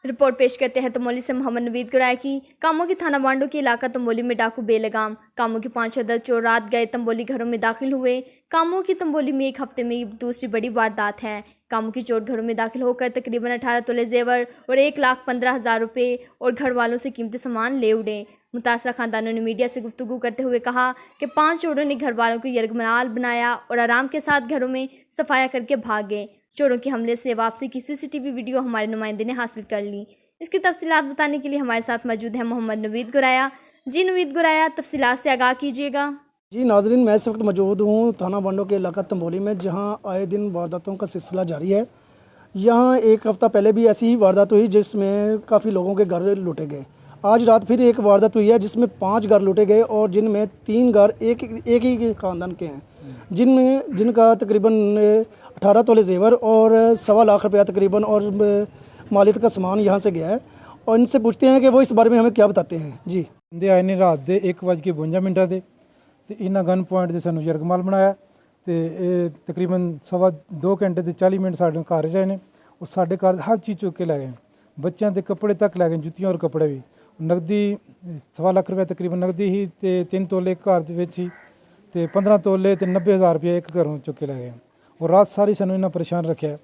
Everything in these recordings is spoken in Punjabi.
रिपोर्ट पेश करते हैं तमोली से मोहम्मद नवीद गुराया की। कामों की थाना वांडो के इलाका तमोली में डाकू बेलगाम। कामों के 5 अदद चोर रात गए तंबोली घरों में दाखिल हुए। कामों की तंबोली में एक हफ्ते में दूसरी बड़ी वारदात है। कामों की चोर घरों में दाखिल होकर तकरीबन 18 तोले जेवर और 1,15,000 रुपये और घर वालों से कीमती सामान ले उड़े। मुतासरा खानदानों ने मीडिया से गुफ्तगू करते हुए कहा कि 5 चोरों ने घर वालों को यरगमनाल बनाया और आराम के साथ घरों में सफाया करके भाग गए। चोरों के हमले से वापसी की CCTV वीडियो हमारे नुमाइंदे ने हासिल कर ली। इसकी तफसीलात बताने के लिए हमारे साथ मौजूद है मोहम्मद नवीद गुराया। जी नवीद गुराया, तफसीलात से आगाह कीजिएगा। जी नाजरीन, मैं इस वक्त मौजूद हूँ थाना वांडो के इलाका तंबोली में, जहाँ आए दिन वारदातों का सिलसिला जारी है। यहाँ एक हफ़्ता पहले भी ऐसी ही वारदात हुई जिसमें काफ़ी लोगों के घर लूटे गए। आज रात फिर एक वारदात हुई है जिसमें 5 घर लूटे गए और जिनमें 3 घर एक ही ख़ानदान के हैं, जिनका तकरीबन 18 तोले जेवर और 1.25 लाख रुपया तकरीबन और मालियत का सामान यहाँ से गया है। और इनसे पूछते हैं कि वो इस बारे में हमें क्या बताते हैं। जी बंदे आए ने रात के 1:52 ਤੇ ਇਹਨਾਂ ਗਨ ਪੁਆਇੰਟ ਦੇ ਸਾਨੂੰ ਯਰਗਮਾਲ ਬਣਾਇਆ ਤੇ ਇਹ ਤਕਰੀਬਨ 2 ਘੰਟੇ ਤੇ 40 ਮਿੰਟ ਸਾਡੇ ਘਰ ਰਹੇ ਨੇ। ਉਹ ਸਾਡੇ ਘਰ ਹਰ ਚੀਜ਼ ਚੁੱਕ ਕੇ ਲੈ ਗਏ, ਬੱਚਿਆਂ ਦੇ ਕੱਪੜੇ ਤੱਕ ਲੈ ਗਏ, ਜੁੱਤੀਆਂ ਔਰ ਕੱਪੜੇ ਵੀ। ਨਗਦੀ 1.25 ਲੱਖ ਰੁਪਏ ਤਕਰੀਬਨ ਨਗਦੀ ਹੀ ਤੇ 3 ਤੋਲੇ ਘਰ ਦੇ ਵਿੱਚ ਹੀ ਤੇ 15 ਤੋਲੇ ਤੇ 90,000 ਰੁਪਏ ਇੱਕ ਘਰੋਂ ਚੁੱਕ ਕੇ ਲੈ ਗਏ। ਔਰ ਰਾਤ ਸਾਰੀ ਸਾਨੂੰ ਇਹਨਾਂ ਪਰੇਸ਼ਾਨ ਰੱਖਿਆ,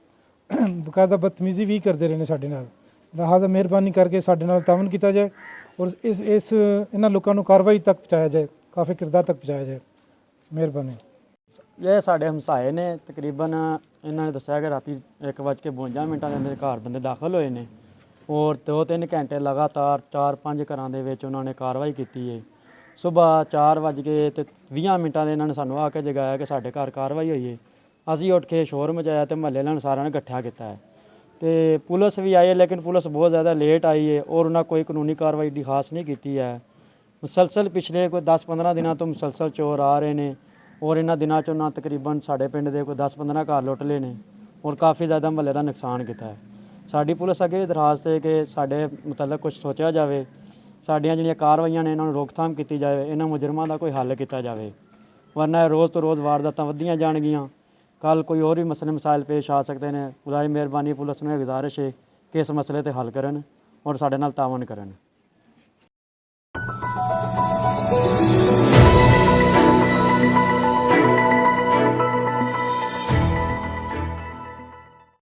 ਬਕਾਇਦਾ ਬਦਤਮੀਜ਼ੀ ਵੀ ਕਰਦੇ ਰਹੇ ਨੇ ਸਾਡੇ ਨਾਲ। ਲਿਹਾਜ਼ਾ ਮਿਹਰਬਾਨੀ ਕਰਕੇ ਸਾਡੇ ਨਾਲ ਤਾਵਨ ਕੀਤਾ ਜਾਏ ਔਰ ਇਸ ਇਹਨਾਂ ਲੋਕਾਂ ਨੂੰ ਕਾਰਵਾਈ ਤੱਕ ਪਹੁੰਚਾਇਆ ਜਾਏ, ਕਾਫੀ ਕਿਰਦਾਰ ਤੱਕ ਪਹੁੰਚਾਇਆ ਜਾਏ। ਮਿਹਰਬਾਨੀ। ਇਹ ਸਾਡੇ ਹਮਸਾਏ ਨੇ, ਤਕਰੀਬਨ ਇਹਨਾਂ ਨੇ ਦੱਸਿਆ ਕਿ ਰਾਤੀ 1:52 ਦੇ ਅੰਦਰ ਘਰ ਬੰਦੇ ਦਾਖਲ ਹੋਏ ਨੇ ਔਰ 2-3 ਘੰਟੇ ਲਗਾਤਾਰ 4-5 ਘਰਾਂ ਦੇ ਵਿੱਚ ਉਹਨਾਂ ਨੇ ਕਾਰਵਾਈ ਕੀਤੀ ਹੈ। ਸਵੇਰ 4:20 ਦੇ ਇਹਨਾਂ ਨੇ ਸਾਨੂੰ ਆ ਕੇ ਜਗਾਇਆ ਕਿ ਸਾਡੇ ਘਰ ਕਾਰਵਾਈ ਹੋਈ ਹੈ। ਅਸੀਂ ਉੱਠ ਕੇ ਸ਼ੋਰ ਮਚਾਇਆ ਤੇ ਮਹੱਲੇ ਵਾਲਿਆਂ ਨੇ ਸਾਰਿਆਂ ਨੇ ਇਕੱਠਾ ਕੀਤਾ ਹੈ ਤੇ ਪੁਲਿਸ ਵੀ ਆਈ ਹੈ, ਲੇਕਿਨ ਪੁਲਿਸ ਬਹੁਤ ਜ਼ਿਆਦਾ ਲੇਟ ਆਈ ਹੈ ਔਰ ਉਹਨਾਂ ਕੋਈ ਕਾਨੂੰਨੀ ਕਾਰਵਾਈ ਦੀ ਖਾਸ ਨਹੀਂ ਕੀਤੀ ਹੈ। ਮੁਸਲਸਲ ਪਿਛਲੇ ਕੋਈ 10-15 ਦਿਨਾਂ ਤੋਂ ਮੁਸਲਸਲ ਚੋਰ ਆ ਰਹੇ ਨੇ ਔਰ ਇਹਨਾਂ ਦਿਨਾਂ 'ਚ ਉਹਨਾਂ ਤਕਰੀਬਨ ਸਾਡੇ ਪਿੰਡ ਦੇ ਕੋਈ 10-15 ਘਰ ਲੁੱਟ ਲਏ ਨੇ ਔਰ ਕਾਫੀ ਜ਼ਿਆਦਾ ਮਹੱਲੇ ਦਾ ਨੁਕਸਾਨ ਕੀਤਾ ਹੈ। ਸਾਡੀ ਪੁਲਿਸ ਅੱਗੇ ਦਰਖਾਸਤ ਹੈ ਕਿ ਸਾਡੇ ਮੁਤਲਕ ਕੁਝ ਸੋਚਿਆ ਜਾਵੇ, ਸਾਡੀਆਂ ਜਿਹੜੀਆਂ ਕਾਰਵਾਈਆਂ ਨੇ ਇਹਨਾਂ ਨੂੰ ਰੋਕਥਾਮ ਕੀਤੀ ਜਾਵੇ, ਇਹਨਾਂ ਮੁਜਰਮਾਂ ਦਾ ਕੋਈ ਹੱਲ ਕੀਤਾ ਜਾਵੇ, ਵਰਨਾ ਰੋਜ਼ ਤੋਂ ਰੋਜ਼ ਵਾਰਦਾਤਾਂ ਵਧੀਆਂ ਜਾਣਗੀਆਂ। ਕੱਲ੍ਹ ਕੋਈ ਹੋਰ ਵੀ ਮਸਲੇ ਮਸਾਇਲ ਪੇਸ਼ ਆ ਸਕਦੇ ਨੇ। ਖੁਦਾ ਦੀ ਮਿਹਰਬਾਨੀ, ਪੁਲਿਸ ਨੂੰ ਇਹ ਗੁਜ਼ਾਰਿਸ਼ ਹੈ ਕਿ ਇਸ ਮਸਲੇ 'ਤੇ ਹੱਲ ਕਰਨ ਔਰ ਸਾਡੇ ਨਾਲ ਤਾਵਨ ਕਰਨ।